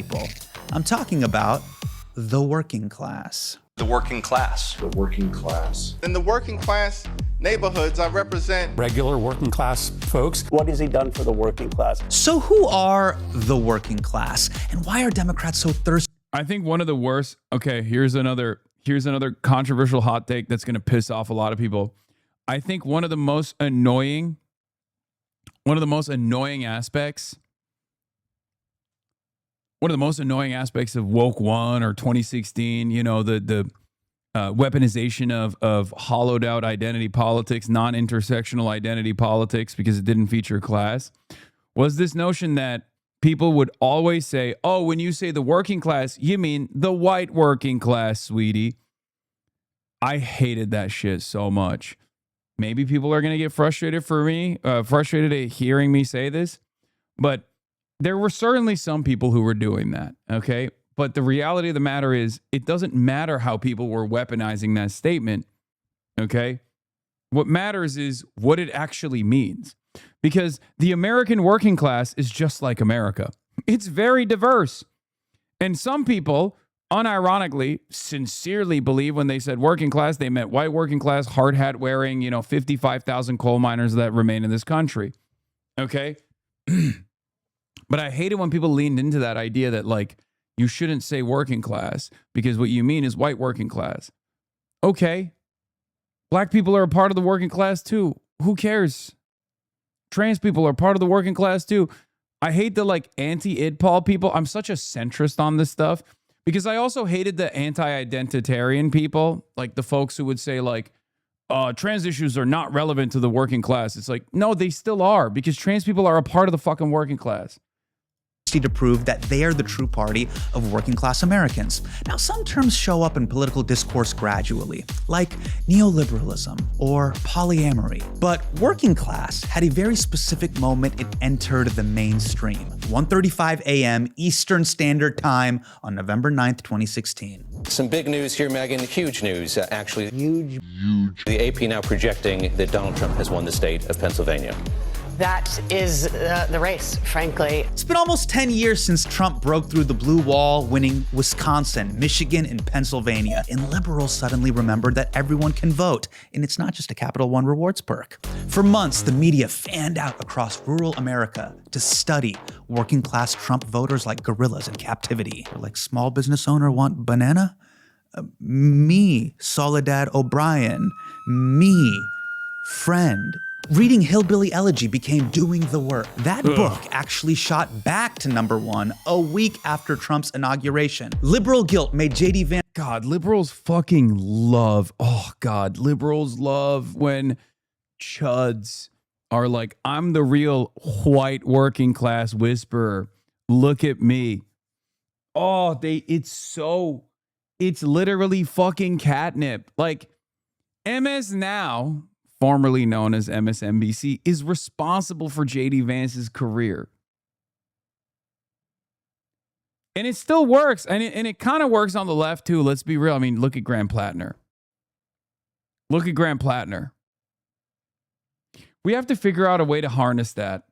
people. I'm talking about the working class. The working class. The working class. In the working class neighborhoods, I represent regular working class folks. What has he done for the working class? So who are the working class, and why are Democrats so thirsty? I think one of the worst. Okay, here's another controversial hot take that's going to piss off a lot of people. I think one of the most annoying aspects of Woke One or 2016, you know, the weaponization of hollowed out identity politics, non-intersectional identity politics, because it didn't feature class, was this notion that people would always say, oh, when you say the working class, you mean the white working class, sweetie. I hated that shit so much. Maybe people are going to get frustrated at hearing me say this, but there were certainly some people who were doing that, okay? But the reality of the matter is, it doesn't matter how people were weaponizing that statement, okay? What matters is what it actually means. Because the American working class is just like America. It's very diverse. And some people, unironically, sincerely believe when they said working class, they meant white working class, hard hat wearing, 55,000 coal miners that remain in this country, okay? But I hate it when people leaned into that idea that, like, you shouldn't say working class because what you mean is white working class. Okay. Black people are a part of the working class too. Who cares? Trans people are part of the working class too. I hate the, like, anti-IDPOL people. I'm such a centrist on this stuff because I also hated the anti-identitarian people, like the folks who would say, like, trans issues are not relevant to the working class. It's like, no, they still are, because trans people are a part of the fucking working class. To prove that they are the true party of working class Americans. Now, some terms show up in political discourse gradually, like neoliberalism or polyamory. But working class had a very specific moment it entered the mainstream. 1:35 a.m. Eastern Standard Time on November 9th, 2016. Some big news here, Megan. Huge news, actually. Huge. The AP now projecting that Donald Trump has won the state of Pennsylvania. That is the race, frankly. It's been almost 10 years since Trump broke through the blue wall, winning Wisconsin, Michigan, and Pennsylvania. And liberals suddenly remembered that everyone can vote, and it's not just a Capital One rewards perk. For months, the media fanned out across rural America to study working class Trump voters like gorillas in captivity. Or like small business owner want banana? Me, Soledad O'Brien. Me, friend. Reading Hillbilly Elegy became doing the work. That book actually shot back to #1 a week after Trump's inauguration. Liberal guilt made J.D. Vance. God, liberals fucking love, liberals love when chuds are like, I'm the real white working class whisperer. Look at me. Oh, it's literally fucking catnip. Like, MS Now, formerly known as MSNBC, is responsible for J.D. Vance's career. And it still works. And it kind of works on the left, too. Let's be real. I mean, look at Graham Plattner. We have to figure out a way to harness that.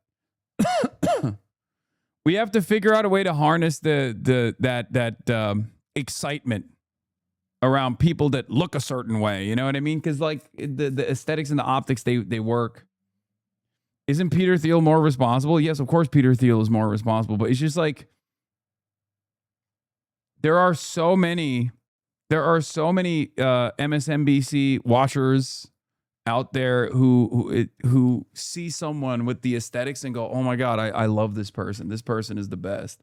We have to figure out a way to harness that excitement around people that look a certain way, you know what I mean? Because, like, the aesthetics and the optics, they work. Isn't Peter Thiel more responsible? Yes, of course Peter Thiel is more responsible, but it's just like, there are so many MSNBC watchers out there who see someone with the aesthetics and go, oh my God, I love this person. This person is the best.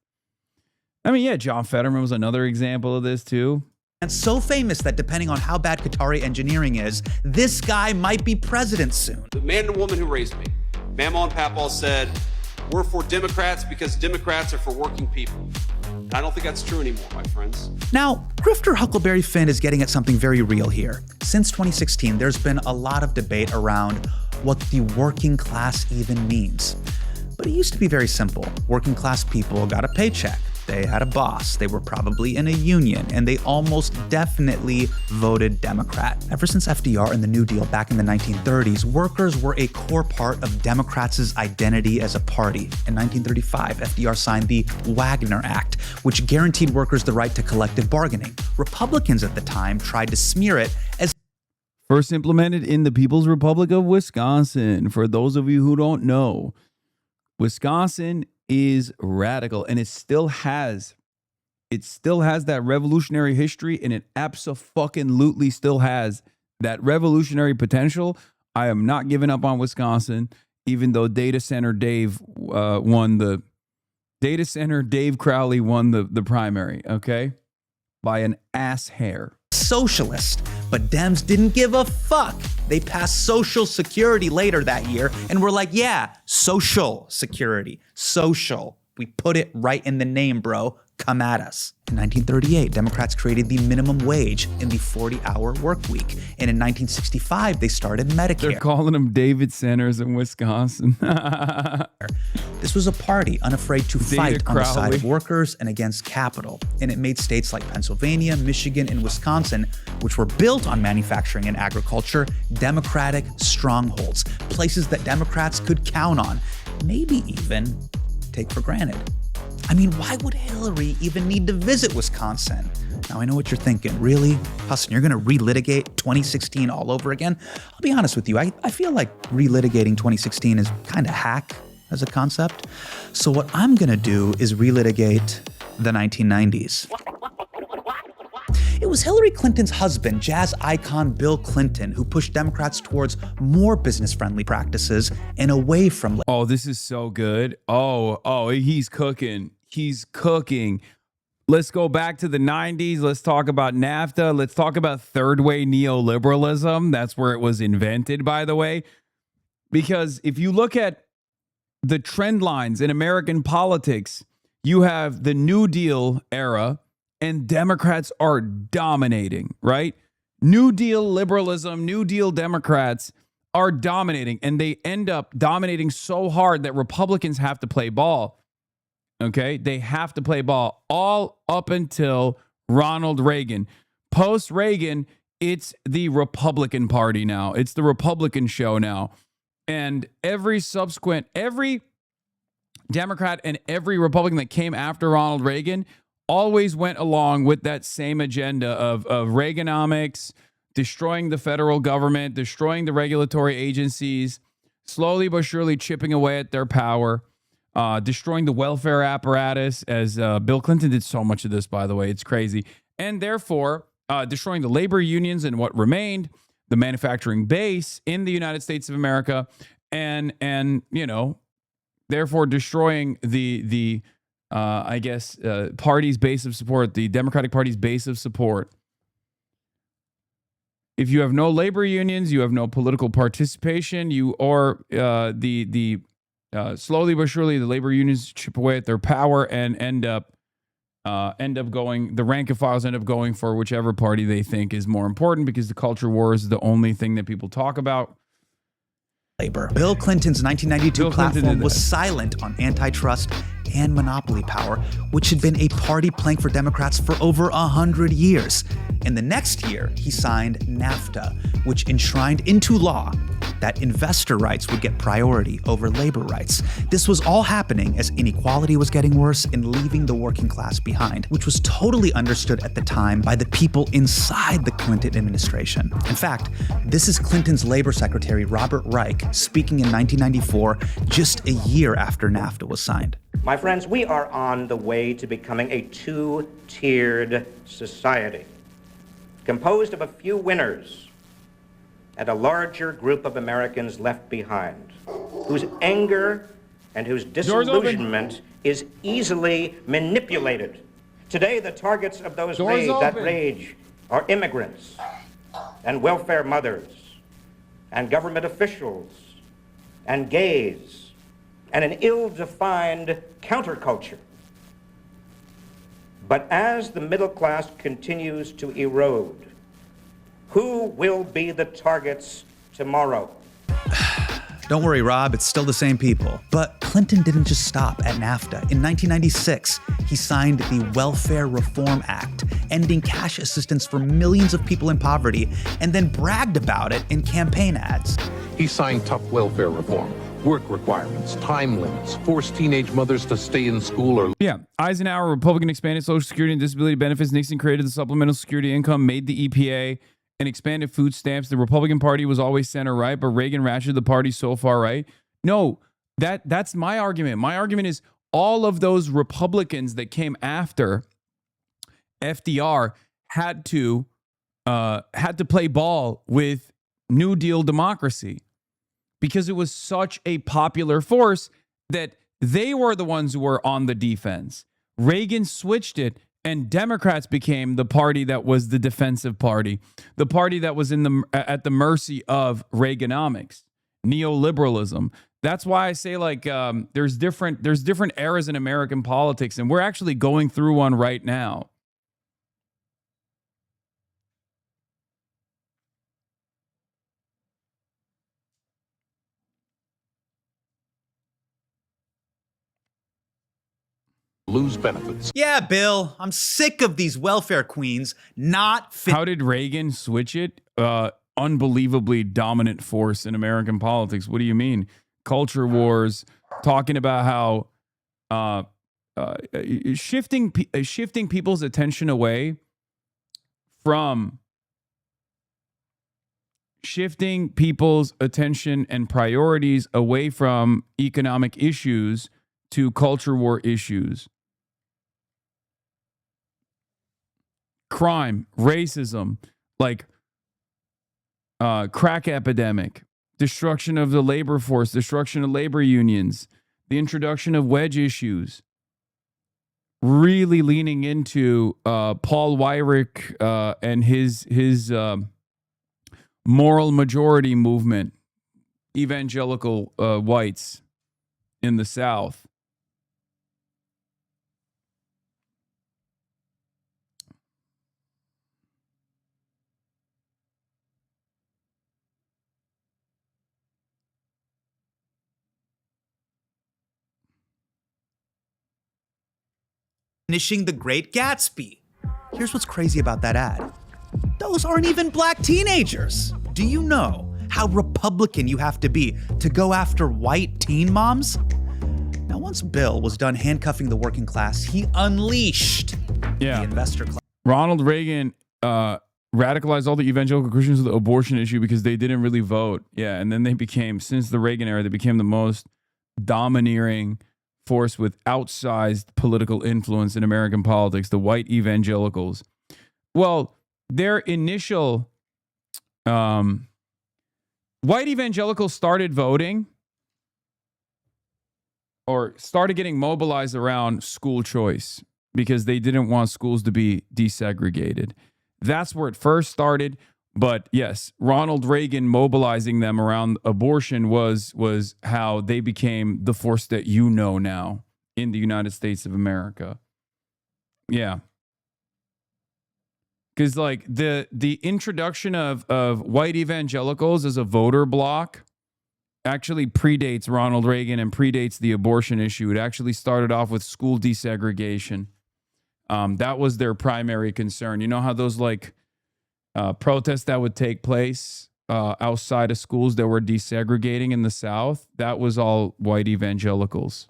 I mean, yeah, John Fetterman was another example of this too. And so famous that depending on how bad Qatari engineering is, this guy might be president soon. The man and woman who raised me, Mama and Papa, said, we're for Democrats because Democrats are for working people. I don't think that's true anymore, my friends. Now, Grifter Huckleberry Finn is getting at something very real here. Since 2016, there's been a lot of debate around what the working class even means. But it used to be very simple. Working class people got a paycheck. They had a boss, they were probably in a union, and they almost definitely voted Democrat. Ever since FDR and the New Deal back in the 1930s, workers were a core part of Democrats' identity as a party. In 1935, FDR signed the Wagner Act, which guaranteed workers the right to collective bargaining. Republicans at the time tried to smear it as first implemented in the People's Republic of Wisconsin. For those of you who don't know, Wisconsin is radical, and it still has that revolutionary history, and it abso-fucking-lutely still has that revolutionary potential. I am not giving up on Wisconsin, even though Data Center Dave Crowley won the primary, okay? By an ass hair. socialist. But Dems didn't give a fuck. They passed Social Security later that year and were like, yeah, Social Security. Social. We put it right in the name, bro. Come at us. In 1938, Democrats created the minimum wage in the 40-hour work week. And in 1965, they started Medicare. They're calling them David Centers in Wisconsin. This was a party unafraid to fight on the side of workers and against capital. And it made states like Pennsylvania, Michigan, and Wisconsin, which were built on manufacturing and agriculture, Democratic strongholds, places that Democrats could count on, maybe even take for granted. I mean, why would Hillary even need to visit Wisconsin? Now, I know what you're thinking. Really? Hasan, you're going to relitigate 2016 all over again? I'll be honest with you. I feel like relitigating 2016 is kind of hack as a concept. So what I'm going to do is relitigate the 1990s. It was Hillary Clinton's husband, jazz icon Bill Clinton, who pushed Democrats towards more business-friendly practices and away from... Oh, this is so good. Oh, he's cooking. He's cooking. Let's go back to the 90s. Let's talk about NAFTA. Let's talk about third-way neoliberalism. That's where it was invented, by the way. Because if you look at the trend lines in American politics, you have the New Deal era, and Democrats are dominating, right? New Deal liberalism, New Deal Democrats are dominating, and they end up dominating so hard that Republicans have to play ball, okay? They have to play ball all up until Ronald Reagan. Post-Reagan, it's the Republican Party now. It's the Republican show now. And every Democrat and every Republican that came after Ronald Reagan always went along with that same agenda of Reaganomics, destroying the federal government, destroying the regulatory agencies, slowly but surely chipping away at their power, destroying the welfare apparatus, as Bill Clinton did so much of this, by the way. It's crazy. And therefore, destroying the labor unions and what remained, the manufacturing base in the United States of America, and you know, therefore destroying the party's base of support, the Democratic Party's base of support. If you have no labor unions, you have no political participation. Slowly but surely, the labor unions chip away at their power and end up going. The rank and files end up going for whichever party they think is more important, because the culture war is the only thing that people talk about. Labor. Bill Clinton's 1992 platform was silent on antitrust and monopoly power, which had been a party plank for Democrats for over 100 years. And the next year, he signed NAFTA, which enshrined into law that investor rights would get priority over labor rights. This was all happening as inequality was getting worse and leaving the working class behind, which was totally understood at the time by the people inside the Clinton administration. In fact, this is Clinton's labor secretary, Robert Reich, speaking in 1994, just a year after NAFTA was signed. My friends, we are on the way to becoming a two-tiered society, composed of a few winners and a larger group of Americans left behind, whose anger and whose disillusionment is easily manipulated. Today, the targets of that rage are immigrants and welfare mothers and government officials and gays and an ill-defined counterculture. But as the middle class continues to erode, who will be the targets tomorrow? Don't worry, Rob, it's still the same people. But Clinton didn't just stop at NAFTA. In 1996, he signed the Welfare Reform Act, ending cash assistance for millions of people in poverty, and then bragged about it in campaign ads. He signed tough welfare reform, work requirements, time limits, forced teenage mothers to stay in school or... Yeah, Eisenhower, Republican, expanded Social Security and disability benefits. Nixon created the Supplemental Security Income, made the EPA, and expanded food stamps. The Republican Party was always center right, but Reagan ratcheted the party so far right. No, that's my argument. My argument is all of those Republicans that came after FDR had to play ball with New Deal democracy because it was such a popular force that they were the ones who were on the defense. Reagan switched it, and Democrats became the party that was the defensive party, the party that was at the mercy of Reaganomics, neoliberalism. That's why I say, like, there's different eras in American politics, and we're actually going through one right now. lose benefits. Yeah, Bill, I'm sick of these welfare queens not fit. How did Reagan switch it? Unbelievably dominant force in American politics. What do you mean? Culture wars, talking about how shifting people's attention away from shifting people's attention and priorities away from economic issues to culture war issues. Crime, racism, like crack epidemic, destruction of the labor force, destruction of labor unions, the introduction of wedge issues, really leaning into Paul Weyrich and his moral majority movement, evangelical whites in the South. Finishing The Great Gatsby. Here's what's crazy about that ad. Those aren't even black teenagers. Do you know how Republican you have to be to go after white teen moms? Now, once Bill was done handcuffing the working class, he unleashed the investor class. Ronald Reagan radicalized all the evangelical Christians with the abortion issue because they didn't really vote. Yeah, and then they became, since the Reagan era, they became the most domineering force with outsized political influence in American politics, the white evangelicals. Well, their initial white evangelicals started voting or started getting mobilized around school choice because they didn't want schools to be desegregated. That's where it first started. But yes, Ronald Reagan mobilizing them around abortion was how they became the force that you know now in the United States of America. Yeah. Because like the introduction of white evangelicals as a voter bloc actually predates Ronald Reagan and predates the abortion issue. It actually started off with school desegregation. That was their primary concern. You know how those like protests that would take place outside of schools that were desegregating in the South? That was all white evangelicals.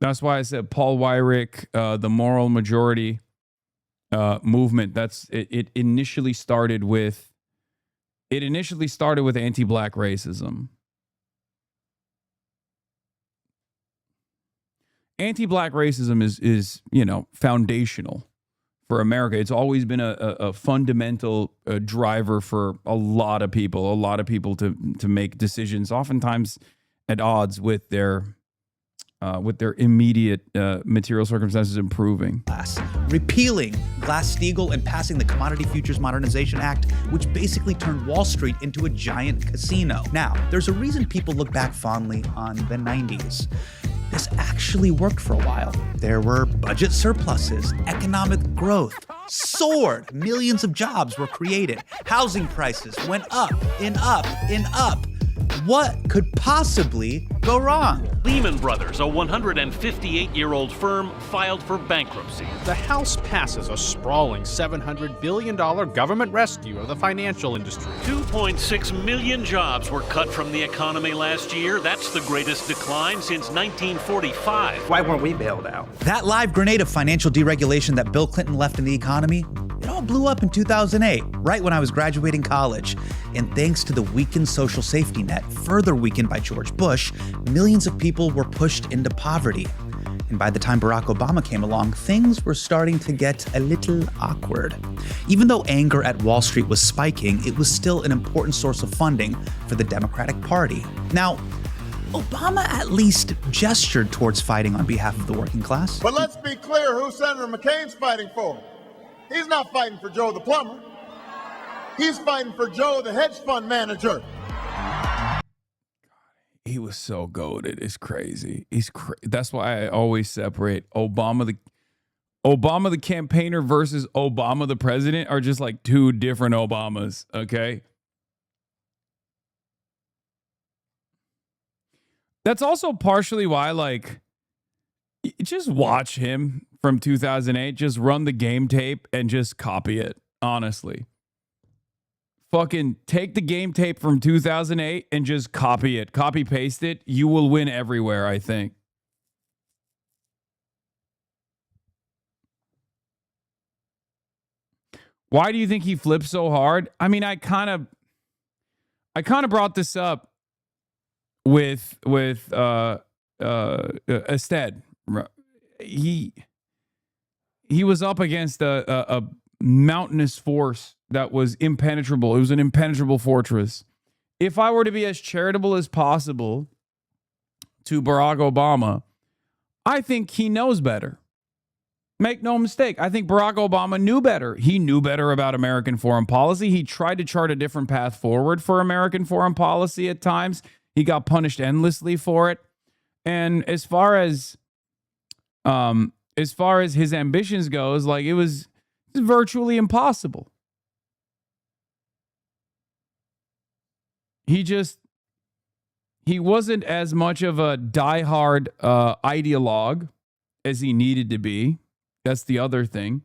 That's why I said Paul Weyrich, the moral majority movement. It initially started with anti-black racism. Anti-black racism is foundational for America. It's always been a fundamental driver for a lot of people to make decisions, oftentimes at odds with their immediate material circumstances improving. Repealing Glass-Steagall and passing the Commodity Futures Modernization Act, which basically turned Wall Street into a giant casino. Now, there's a reason people look back fondly on the 90s. This actually worked for a while. There were budget surpluses, economic growth, soared. Millions of jobs were created. Housing prices went up and up and up. What could possibly go wrong? Lehman Brothers, a 158-year-old firm, filed for bankruptcy. The House passes a sprawling $700 billion government rescue of the financial industry. 2.6 million jobs were cut from the economy last year. That's the greatest decline since 1945. Why weren't we bailed out? That live grenade of financial deregulation that Bill Clinton left in the economy, it all blew up in 2008, right when I was graduating college. And thanks to the weakened social safety net, further weakened by George Bush, millions of people were pushed into poverty. And by the time Barack Obama came along, things were starting to get a little awkward. Even though anger at Wall Street was spiking, it was still an important source of funding for the Democratic Party. Now, Obama at least gestured towards fighting on behalf of the working class. But let's be clear who Senator McCain's fighting for. He's not fighting for Joe the plumber. He's fighting for Joe the hedge fund manager. He was so goated. It's crazy. That's why I always separate Obama the campaigner versus Obama the president are just like two different Obamas, okay? That's also partially why, like, just watch him from 2008, just run the game tape and just copy it, honestly. Fucking take the game tape from 2008 and just copy it. Copy paste it. You will win everywhere, I think. Why do you think he flipped so hard? I mean, I kind of brought this up with Ested. He was up against a mountainous force that was impenetrable. It was an impenetrable fortress. If I were to be as charitable as possible to Barack Obama, I think he knows better. Make no mistake. I think Barack Obama knew better. He knew better about American foreign policy. He tried to chart a different path forward for American foreign policy at times. He got punished endlessly for it. And as far as his ambitions goes, like, it's virtually impossible. He wasn't as much of a diehard ideologue as he needed to be. That's the other thing.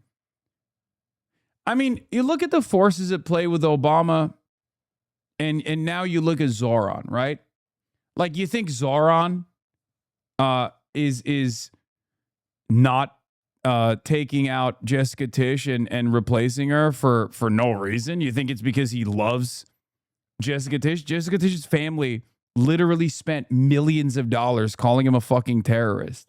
I mean, you look at the forces at play with Obama, and now you look at Zoran, right? Like, you think Zoran is not taking out Jessica Tisch and replacing her for no reason? You think it's because he loves Jessica Tisch? Jessica Tisch's family literally spent millions of dollars calling him a fucking terrorist.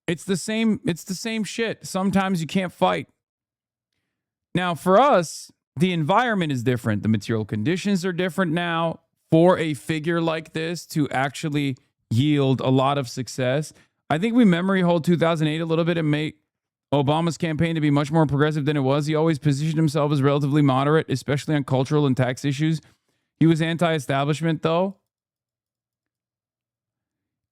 It's the same shit. Sometimes you can't fight. Now, for us, the environment is different. The material conditions are different now for a figure like this to actually yield a lot of success. I think we memory hold 2008 a little bit and make Obama's campaign to be much more progressive than it was. He always positioned himself as relatively moderate, especially on cultural and tax issues. He was anti-establishment, though.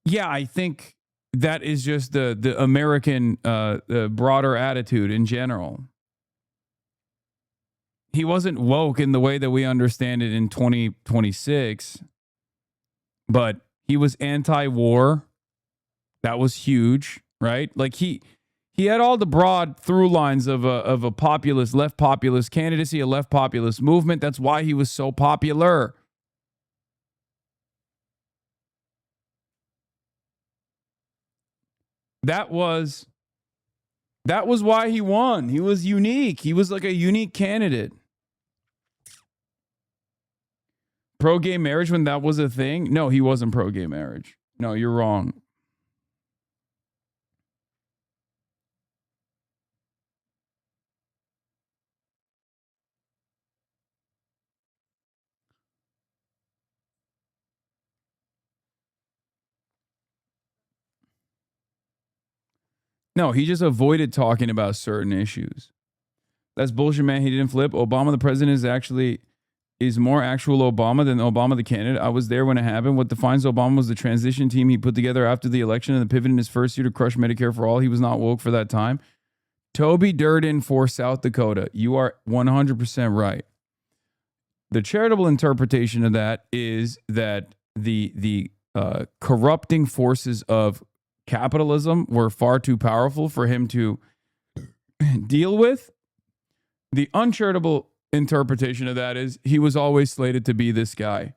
Yeah, I think that is just the American broader attitude in general. He wasn't woke in the way that we understand it in 2026, but he was anti-war. That was huge, right? Like he had all the broad through lines of a populist, left populist candidacy, a left populist movement. That's why he was so popular. That was why he won. He was unique. He was like a unique candidate. Pro-gay marriage when that was a thing? No, he wasn't pro-gay marriage. No, you're wrong. No, he just avoided talking about certain issues. That's bullshit, man. He didn't flip. Obama, the president, is actually is more actual Obama than Obama the candidate. I was there when it happened. What defines Obama was the transition team he put together after the election and the pivot in his first year to crush Medicare for all. He was not woke for that time. Toby Durden for South Dakota. You are 100% right. The charitable interpretation of that is that the corrupting forces of capitalism were far too powerful for him to deal with. The uncharitable interpretation of that is he was always slated to be this guy,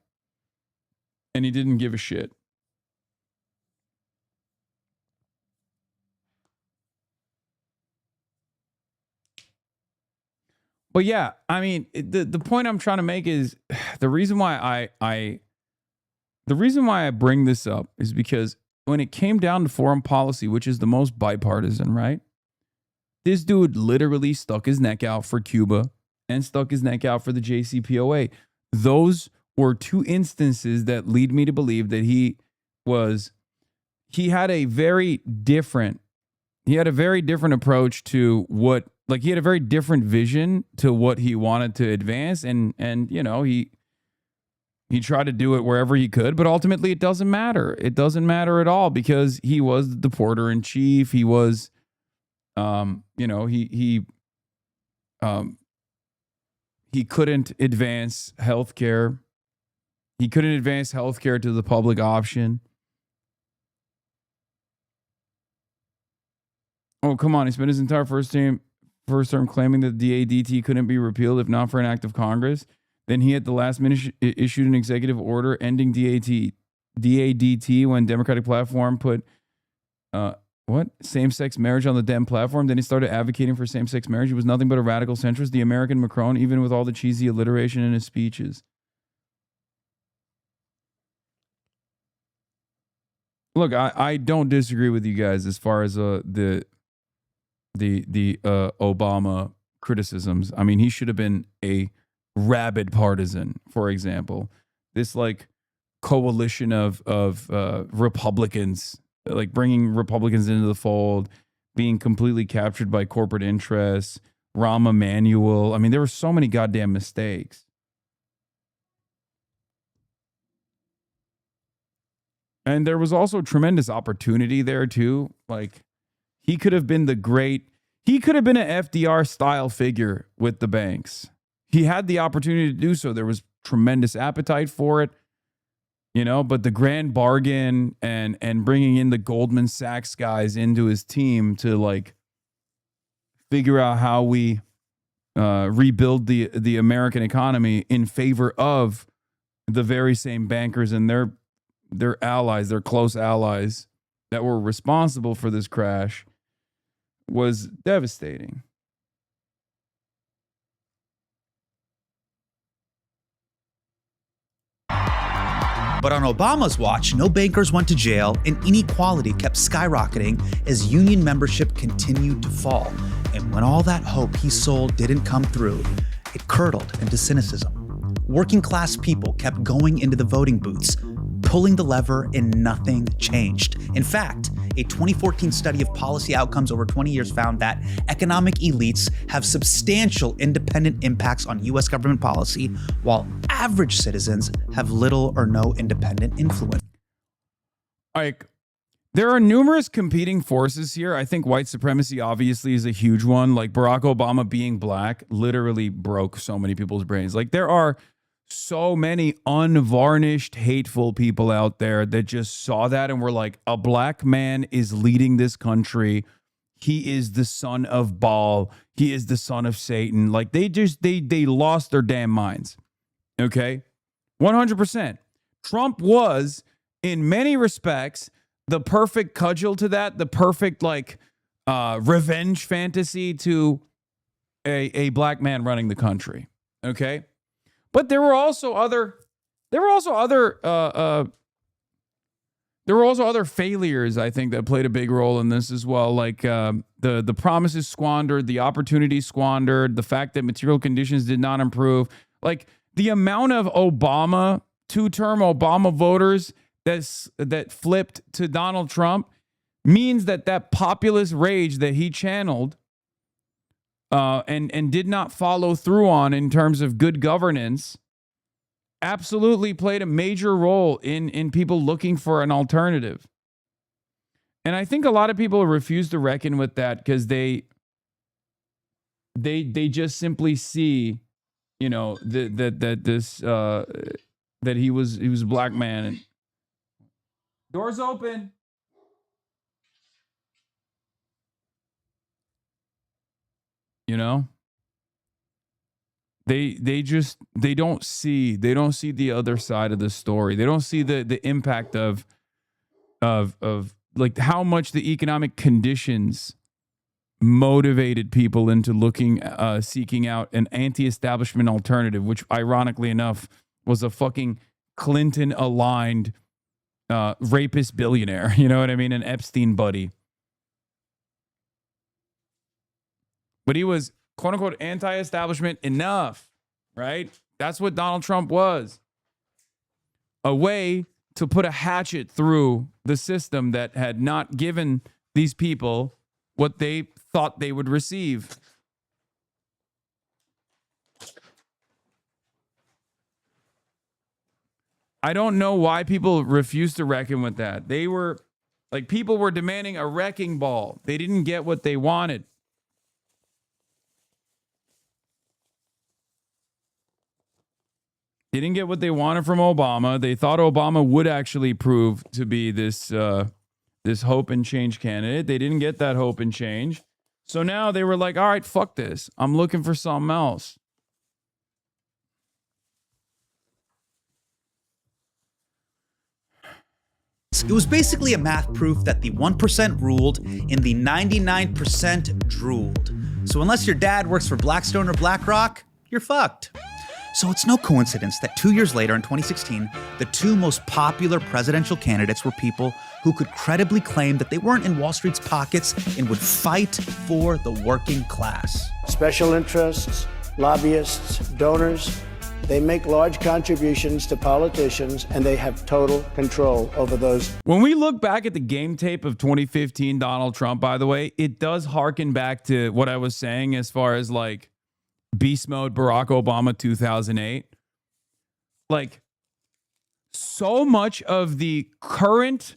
and he didn't give a shit. But yeah, I mean, the point I'm trying to make is the reason why I bring this up is because when it came down to foreign policy, which is the most bipartisan, right? This dude literally stuck his neck out for Cuba and stuck his neck out for the JCPOA. Those were two instances that lead me to believe that he had a very different approach to what, like, he had a very different vision to what he wanted to advance. And you know, he tried to do it wherever he could, but ultimately it doesn't matter. It doesn't matter at all because he was the porter in chief. He was, he couldn't advance healthcare. He couldn't advance healthcare to the public option. Oh, come on. He spent his entire first term claiming that the DADT couldn't be repealed if not for an act of Congress. Then he at the last minute issued an executive order ending DADT when Democratic platform put same-sex marriage on the Dem platform. Then he started advocating for same-sex marriage. He was nothing but a radical centrist, the American Macron, even with all the cheesy alliteration in his speeches. Look, I don't disagree with you guys as far as the Obama criticisms. I mean, he should have been a rabid partisan, for example. This like coalition of Republicans, like bringing Republicans into the fold, being completely captured by corporate interests, Rahm Emanuel. I mean, there were so many goddamn mistakes. And there was also tremendous opportunity there too. Like, he could have been an FDR style figure with the banks. He had the opportunity to do so. There was tremendous appetite for it, you know, but the grand bargain and bringing in the Goldman Sachs guys into his team to like figure out how we rebuild the American economy in favor of the very same bankers and their allies, their close allies that were responsible for this crash was devastating. But on Obama's watch, no bankers went to jail and inequality kept skyrocketing as union membership continued to fall. And when all that hope he sold didn't come through, it curdled into cynicism. Working class people kept going into the voting booths, pulling the lever, and nothing changed. In fact, a 2014 study of policy outcomes over 20 years found that economic elites have substantial independent impacts on U.S. government policy, while average citizens have little or no independent influence. Like, there are numerous competing forces here. I think white supremacy obviously is a huge one. Like, Barack Obama being black literally broke so many people's brains. Like, there are so many unvarnished, hateful people out there that just saw that and were like, a black man is leading this country. He is the son of Baal. He is the son of Satan. Like, they lost their damn minds. Okay? 100%. Trump was, in many respects, the perfect cudgel to that, the perfect, like, revenge fantasy to a black man running the country. Okay? But there were also other failures, I think, that played a big role in this as well. Like the promises squandered, the opportunity squandered, the fact that material conditions did not improve. Like, the amount of two-term Obama voters that flipped to Donald Trump means that populist rage that he channeled and did not follow through on in terms of good governance absolutely played a major role in people looking for an alternative. And I think a lot of people refuse to reckon with that because they just simply see, you know, that he was a black man. And doors open. You know? They don't see the other side of the story. They don't see the impact of like how much the economic conditions motivated people into seeking out an anti-establishment alternative, which ironically enough was a fucking Clinton aligned rapist billionaire. You know what I mean? An Epstein buddy. But he was quote unquote anti-establishment enough, right? That's what Donald Trump was. A way to put a hatchet through the system that had not given these people what they thought they would receive. I don't know why people refuse to reckon with that. People were demanding a wrecking ball. They didn't get what they wanted. They didn't get what they wanted from Obama. They thought Obama would actually prove to be this hope and change candidate. They didn't get that hope and change. So now they were like, all right, fuck this. I'm looking for something else. It was basically a math proof that the 1% ruled and the 99% drooled. So unless your dad works for Blackstone or BlackRock, you're fucked. So it's no coincidence that 2 years later in 2016, the two most popular presidential candidates were people who could credibly claim that they weren't in Wall Street's pockets and would fight for the working class. Special interests, lobbyists, donors, they make large contributions to politicians and they have total control over those. When we look back at the game tape of 2015 Donald Trump, by the way, it does harken back to what I was saying as far as like beast mode Barack Obama 2008. Like, so much of the current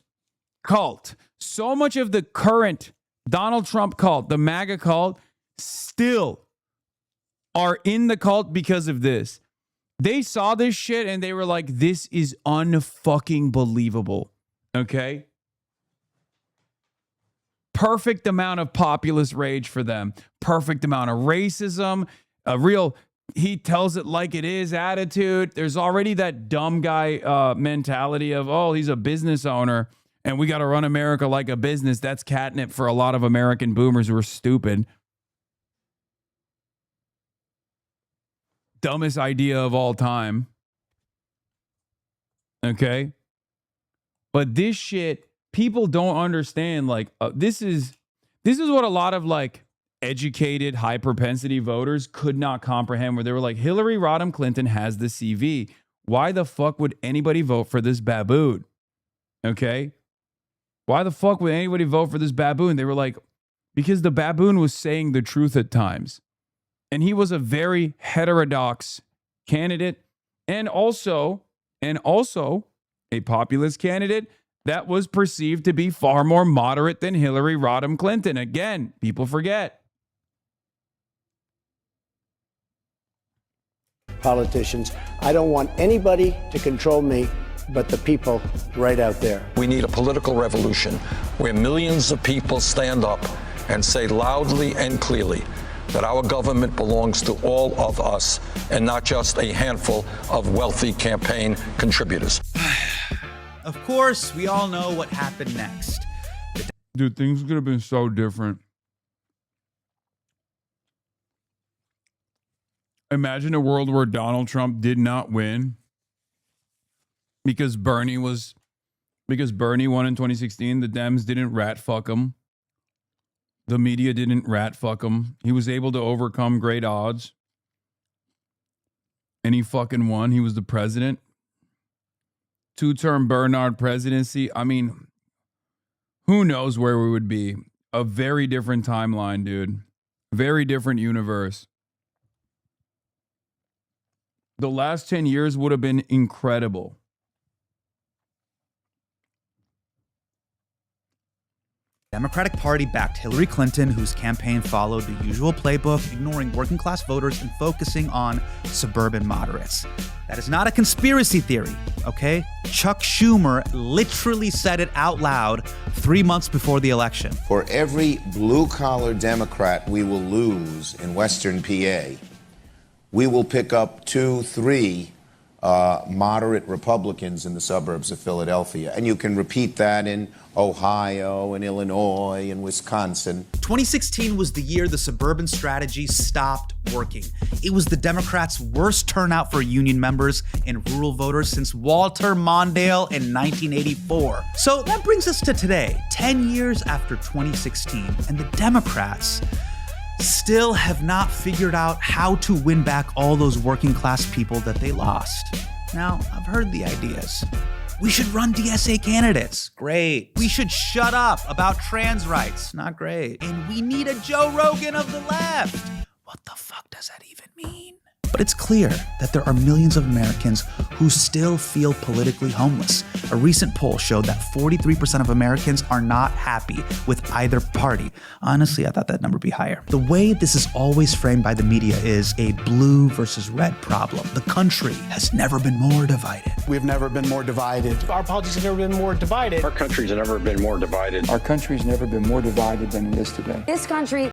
cult, so much of the current Donald Trump cult, the MAGA cult, still are in the cult because of this. They saw this shit and they were like, this is unfucking believable. Okay? Perfect amount of populist rage for them. Perfect amount of racism. A real, he tells it like it is attitude. There's already that dumb guy mentality of, oh, he's a business owner and we got to run America like a business. That's catnip for a lot of American boomers who are stupid. Dumbest idea of all time. Okay? But this shit, people don't understand. Like, this is what a lot of like educated, high propensity voters could not comprehend, where they were like, Hillary Rodham Clinton has the CV. Why the fuck would anybody vote for this baboon? Okay? Why the fuck would anybody vote for this baboon? They were like, because the baboon was saying the truth at times. And he was a very heterodox candidate and also a populist candidate that was perceived to be far more moderate than Hillary Rodham Clinton. Again, people forget. Politicians. I don't want anybody to control me but the people right out there. We need a political revolution where millions of people stand up and say loudly and clearly that our government belongs to all of us and not just a handful of wealthy campaign contributors. Of course, we all know what happened next. Dude, things could have been so different. Imagine a world where Donald Trump did not win because Bernie won in 2016. The Dems didn't rat fuck him. The media didn't rat fuck him. He was able to overcome great odds. And he fucking won. He was the president. Two-term Bernard presidency. I mean, who knows where we would be? A very different timeline, dude. Very different universe. The last 10 years would have been incredible. Democratic Party backed Hillary Clinton, whose campaign followed the usual playbook, ignoring working class voters and focusing on suburban moderates. That is not a conspiracy theory, okay? Chuck Schumer literally said it out loud 3 months before the election. For every blue-collar Democrat we will lose in Western PA, we will pick up 2-3 moderate Republicans in the suburbs of Philadelphia. And you can repeat that in Ohio and Illinois and Wisconsin. 2016 was the year the suburban strategy stopped working. It was the Democrats' worst turnout for union members and rural voters since Walter Mondale in 1984. So that brings us to today, 10 years after 2016, and the Democrats still have not figured out how to win back all those working class people that they lost. Now, I've heard the ideas. We should run DSA candidates. Great. We should shut up about trans rights. Not great. And we need a Joe Rogan of the left. What the fuck does that even mean? But it's clear that there are millions of Americans who still feel politically homeless. A recent poll showed that 43% of Americans are not happy with either party. Honestly, I thought that number would be higher. The way this is always framed by the media is a blue versus red problem. The country has never been more divided. We've never been more divided. Our politics have never been more divided. Our country's never been more divided. Our country's never been more divided than it is today. This country